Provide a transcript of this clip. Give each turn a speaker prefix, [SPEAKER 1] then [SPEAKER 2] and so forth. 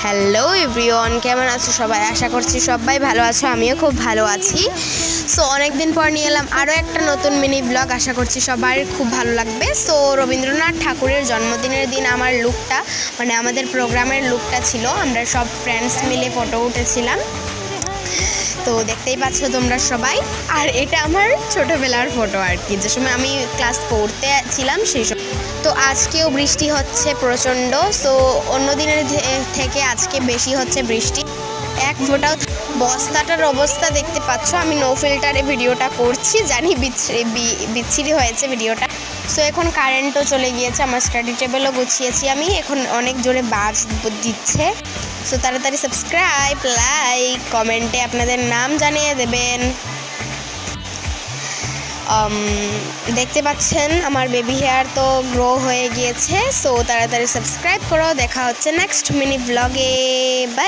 [SPEAKER 1] Hello everyone, কেমন আছো সবাই? আশা করছি সবাই ভালো আছো, আমিও খুব ভালো আছি। সো অনেক দিন পর নিয়ে এলাম আরও একটা নতুন মিনি ব্লগ। আশা করছি সবার খুব ভালো লাগবে। সো রবীন্দ্রনাথ ঠাকুরের জন্মদিনের দিন আমার লুকটা, মানে আমাদের প্রোগ্রামের লুকটা ছিল, আমরা সব ফ্রেন্ডস মিলে ফটো উঠেছিলাম। তো দেখতেই পাচ্ছ তোমরা সবাই। আর এটা আমার ছোটোবেলার ফটো আর কি, যে সময় আমি ক্লাস 4-তে ছিলাম সেই সময়। তো আজকেও বৃষ্টি হচ্ছে প্রচণ্ড। সো অন্য দিনের থেকে আজকে বেশি হচ্ছে বৃষ্টি, এক ফোঁটাও। বস্তাটার অবস্থা দেখতে পাচ্ছ, আমি নো ফিল্টারে ভিডিওটা করছি, জানি বিচ্ছিরি হয়েছে ভিডিওটা। সো এখন কারেন্টও চলে গিয়েছে, আমার স্টাডি টেবিলও গুছিয়েছি আমি, এখন অনেক জোরে বাজ দিচ্ছে। সো তাড়াতাড়ি সাবস্ক্রাইব, লাইক, কমেন্টে আপনাদের নাম জানিয়ে দেবেন। দেখতে পাচ্ছেন আমার বেবি হেয়ার তো গ্রো হয়ে গিয়েছে। সো তাড়াতাড়ি সাবস্ক্রাইব করো। দেখা হচ্ছে নেক্সট মিনি ব্লগে। বাই।